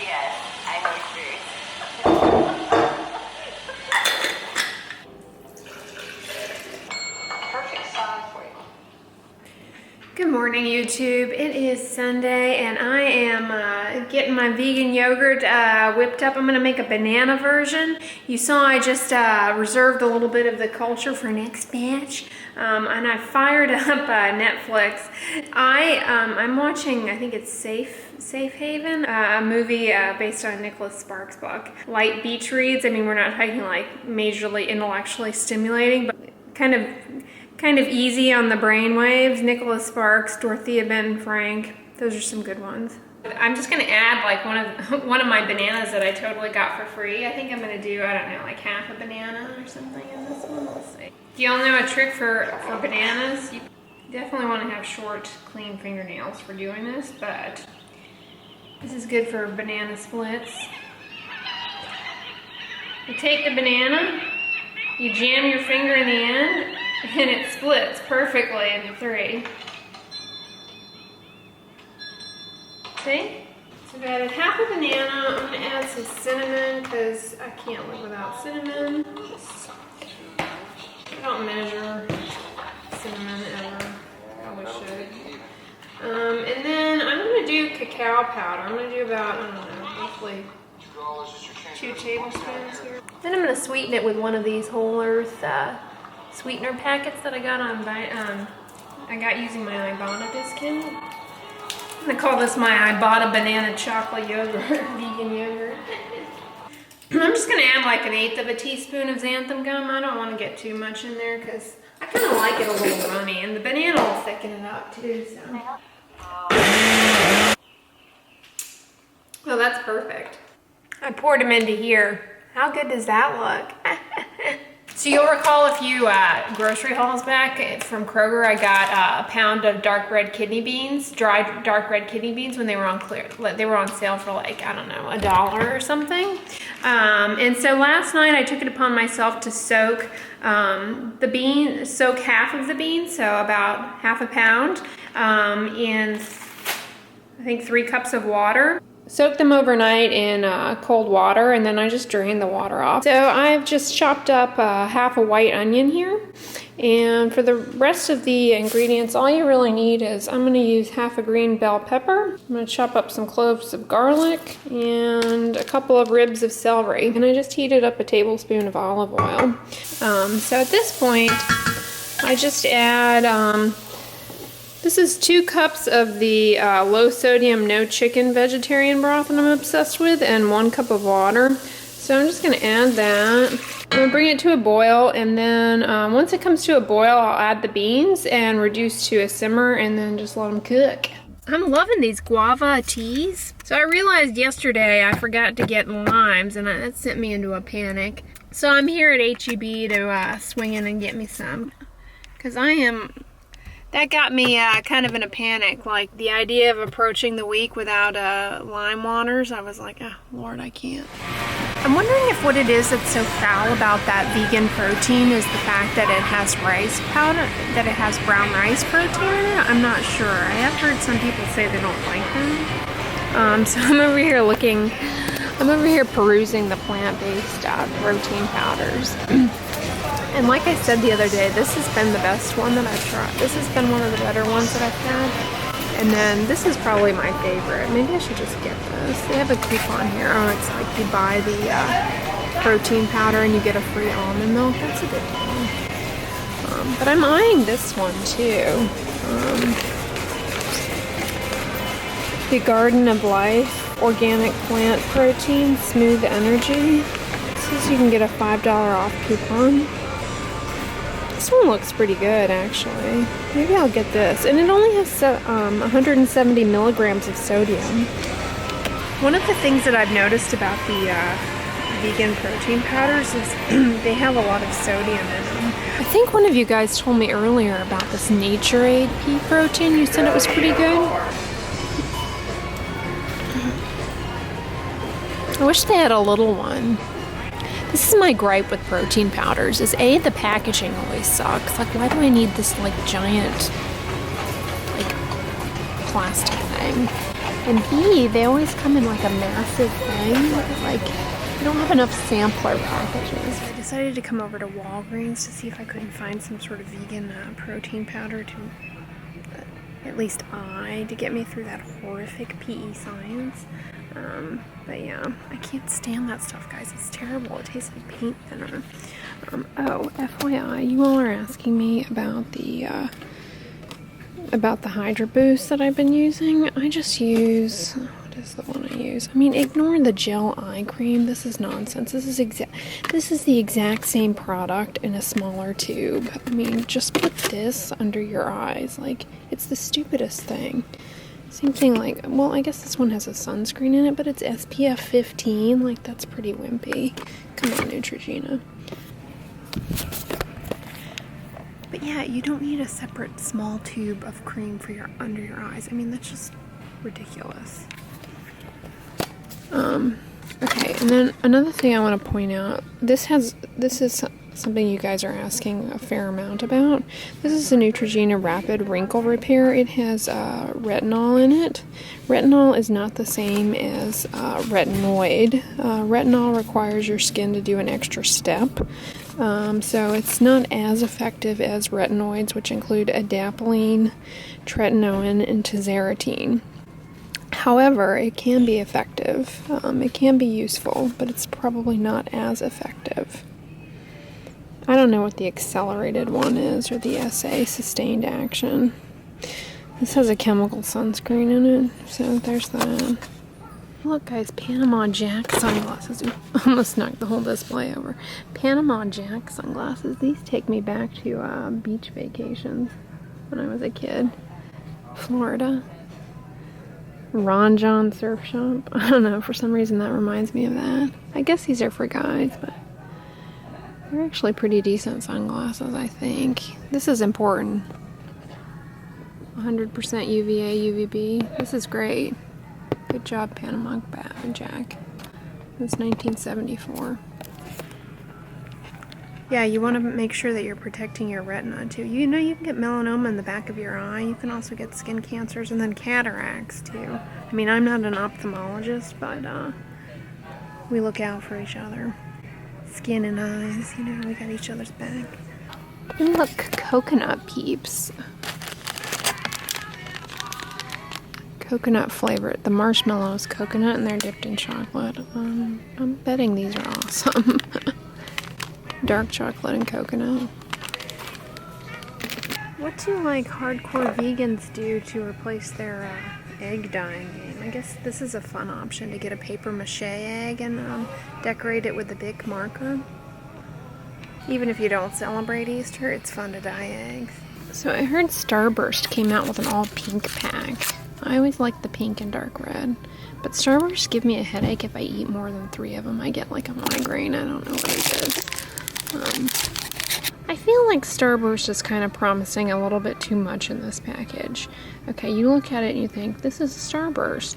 Yes, I know experience. Perfect size for you. Good morning, YouTube. It is Sunday and I am getting my vegan yogurt whipped up. I'm gonna make a banana version. You saw I just reserved a little bit of the culture for next batch. And I fired up Netflix. I'm watching, I think it's Safe Haven, a movie based on Nicholas Sparks' book. Light beach reads. I mean, we're not talking like majorly intellectually stimulating, but kind of easy on the brain waves. Nicholas Sparks, Dorothea Ben Frank. Those are some good ones. I'm just gonna add like one of my bananas that I totally got for free. I think I'm gonna do, I don't know, like half a banana or something in this one. We'll see. Do y'all know a trick for bananas? You definitely want to have short, clean fingernails for doing this, but this is good for banana splits. You take the banana, you jam your finger in the end, and it splits perfectly into three. See? So I've added half a banana. I'm gonna add some cinnamon because I can't live without cinnamon. I don't measure cinnamon ever. Probably should. And then I'm gonna do cacao powder. I'm gonna do about, I don't know, roughly 2 tablespoons here. Then I'm gonna sweeten it with one of these Whole Earth sweetener packets that I got I got using my Ibotta discount. I'm gonna call this my Ibotta banana chocolate yogurt, vegan yogurt. I'm just gonna add like 1/8 teaspoon of xanthan gum. I don't want to get too much in there because I kind of like it a little runny, and the banana will thicken it up too. So, well, that's perfect. I poured them into here. How good does that look? So you'll recall a few grocery hauls back from Kroger, I got a pound of dark red kidney beans, dried dark red kidney beans when they were on they were on sale for like, I don't know, $1 or something. And so last night I took it upon myself to soak soak half of the beans, so about half a pound, in I think 3 cups of water. Soak them overnight in cold water, and then I just drain the water off. So I've just chopped up half a white onion here. And for the rest of the ingredients, all you really need is, I'm gonna use half a green bell pepper. I'm gonna chop up some cloves of garlic and a couple of ribs of celery. And I just heated up a tablespoon of olive oil. So at this point, I just add, this is 2 cups of the low sodium, no chicken vegetarian broth that I'm obsessed with, and 1 cup of water. So I'm just gonna add that. I'm gonna bring it to a boil, and then once it comes to a boil, I'll add the beans and reduce to a simmer, and then just let them cook. I'm loving these guava teas. So I realized yesterday I forgot to get limes, and that sent me into a panic. So I'm here at H-E-B to swing in and get me some, because that got me kind of in a panic. Like the idea of approaching the week without lime waters, I was like, oh Lord, I can't. I'm wondering if what it is that's so foul about that vegan protein is the fact that it has rice powder, that it has brown rice protein in it. I'm not sure. I have heard some people say they don't like them. So I'm over here perusing the plant-based protein powders. And like I said the other day, this has been the best one that I've tried. This has been one of the better ones that I've had. And then this is probably my favorite. Maybe I should just get this. They have a coupon here. Oh, it's like you buy the protein powder and you get a free almond milk. That's a good one. But I'm eyeing this one too. The Garden of Life Organic Plant Protein Smooth Energy. It says you can get a $5 off coupon. This one looks pretty good, actually. Maybe I'll get this. And it only has 170 milligrams of sodium. One of the things that I've noticed about the vegan protein powders is they have a lot of sodium in them. I think one of you guys told me earlier about this Naturade pea protein. You said it was pretty good. I wish they had a little one. This is my gripe with protein powders, is A, the packaging always sucks. Like, why do I need this, like, giant, like, plastic thing? And they always come in like a massive thing. Like, you don't have enough sampler packages. I decided to come over to Walgreens to see if I couldn't find some sort of vegan protein powder to, at least to get me through that horrific PE science. But yeah, I can't stand that stuff, guys. It's terrible. It tastes like paint thinner. Oh, FYI, you all are asking me about the Hydra Boost that I've been using. I just use, what is the one I use? I mean, ignore the gel eye cream. This is nonsense. This is the exact same product in a smaller tube. I mean, just put this under your eyes. Like, it's the stupidest thing. Same thing, like, well, I guess this one has a sunscreen in it, but it's SPF 15. Like, that's pretty wimpy. Come on, Neutrogena. But yeah, you don't need a separate small tube of cream for under your eyes. I mean, that's just ridiculous. Okay, and then another thing I want to point out, this is something you guys are asking a fair amount about. This is a Neutrogena Rapid Wrinkle Repair. It has retinol in it. Retinol is not the same as retinoid. Retinol requires your skin to do an extra step. So it's not as effective as retinoids, which include adapalene, tretinoin, and tazarotene. However, it can be effective. It can be useful, but it's probably not as effective. I don't know what the accelerated one is, or the SA, sustained action. This has a chemical sunscreen in it, so there's that. Look, guys, Panama Jack sunglasses. Ooh, almost knocked the whole display over. Panama Jack sunglasses. These take me back to beach vacations when I was a kid. Florida. Ron John Surf Shop. I don't know, for some reason that reminds me of that. I guess these are for guys, but they're actually pretty decent sunglasses, I think. This is important. 100% UVA, UVB. This is great. Good job, Panama Jack. It's 1974. Yeah, you want to make sure that you're protecting your retina too. You know, you can get melanoma in the back of your eye. You can also get skin cancers and then cataracts too. I mean, I'm not an ophthalmologist, but we look out for each other. Skin and eyes, you know, we got each other's back. And look, coconut peeps. Coconut flavor. The marshmallows coconut and they're dipped in chocolate. I'm betting these are awesome. Dark chocolate and coconut. What do like hardcore vegans do to replace their egg dyeing game? I guess this is a fun option to get a paper mache egg and decorate it with a Bic marker. Even if you don't celebrate Easter, it's fun to dye eggs. So I heard Starburst came out with an all pink pack. I always like the pink and dark red, but Starburst give me a headache if I eat more than 3 of them. I get like a migraine. I don't know what it is. I feel like Starburst is kind of promising a little bit too much in this package. Okay, you look at it and you think, this is a Starburst.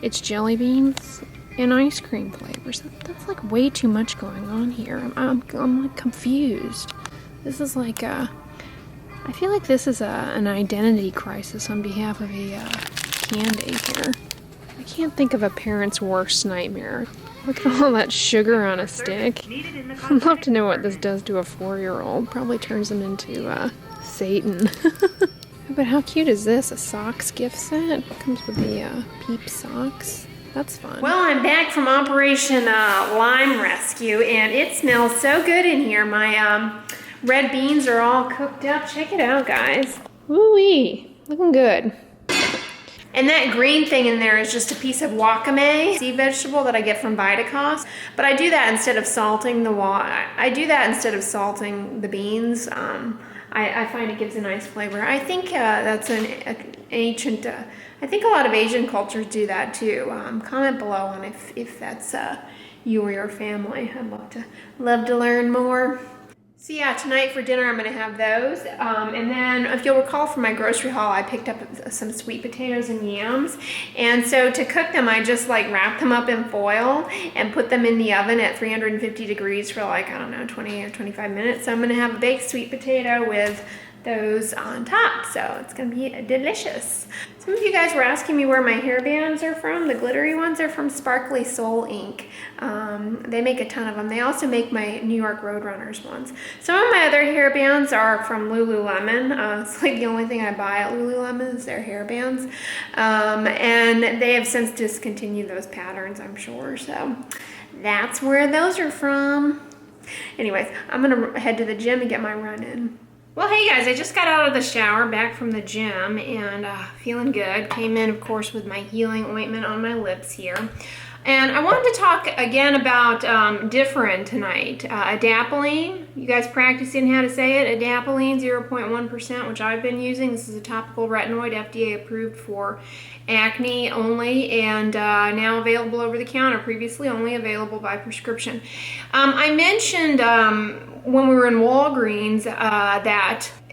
It's jelly beans and ice cream flavors. That's like way too much going on here. I'm like confused. This is like I feel like this is an identity crisis on behalf of a candy here. I can't think of a parent's worst nightmare. Look at all that sugar on a stick. I'd love to know what this does to a 4-year-old. Probably turns them into Satan. But how cute is this? A socks gift set? Comes with the Peep socks. That's fun. Well, I'm back from Operation Lime Rescue, and it smells so good in here. My red beans are all cooked up. Check it out, guys. Woo-wee. Looking good. And that green thing in there is just a piece of wakame, sea vegetable that I get from Vitacost. But I do that instead of salting the beans. I find it gives a nice flavor. I think that's an ancient. I think a lot of Asian cultures do that too. Comment below on if that's you or your family. I'd love to learn more. So yeah, tonight for dinner I'm going to have those. And then if you'll recall from my grocery haul, I picked up some sweet potatoes and yams. And so to cook them, I just like wrap them up in foil and put them in the oven at 350 degrees for like, I don't know, 20 or 25 minutes. So I'm going to have a baked sweet potato with those on top. So it's gonna be delicious. Some of you guys were asking me where my hair bands are from. The glittery ones are from Sparkly Soul Ink. They make a ton of them. They also make my New York Roadrunners ones. Some of my other hair bands are from Lululemon. It's like the only thing I buy at Lululemon is their hair bands. And they have since discontinued those patterns, I'm sure. So that's where those are from. Anyways, I'm gonna head to the gym and get my run in. Well, hey guys, I just got out of the shower, back from the gym, and feeling good. Came in, of course, with my healing ointment on my lips here. And I wanted to talk again about Differin tonight. Adapalene, you guys practicing how to say it? Adapalene 0.1%, which I've been using. This is a topical retinoid, FDA approved for acne only, and now available over the counter, previously only available by prescription. I mentioned when we were in Walgreens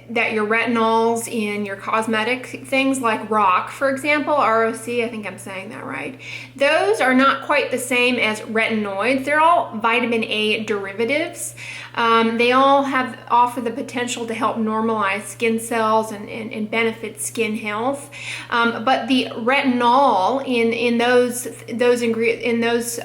that your retinols in your cosmetic things like ROC, for example, ROC, I think I'm saying that right, those are not quite the same as retinoids. They're all vitamin A derivatives. They all offer the potential to help normalize skin cells and benefit skin health. But the retinol in those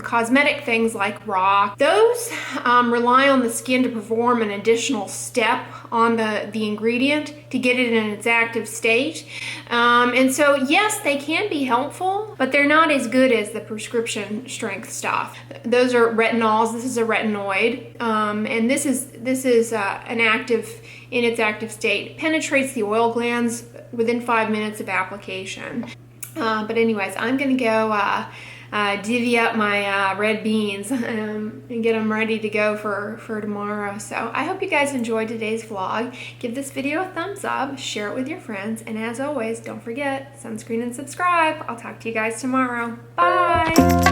cosmetic things like ROC, those rely on the skin to perform an additional step on the ingredient to get it in its active state. And so yes, they can be helpful, but they're not as good as the prescription strength stuff. Those are retinols. This is a retinoid. And this is an active, in its active state. It penetrates the oil glands within 5 minutes of application. But anyways, I'm gonna go divvy up my red beans and get them ready to go for tomorrow. So I hope you guys enjoyed today's vlog. Give this video a thumbs up, share it with your friends, and as always, don't forget, sunscreen and subscribe. I'll talk to you guys tomorrow. Bye!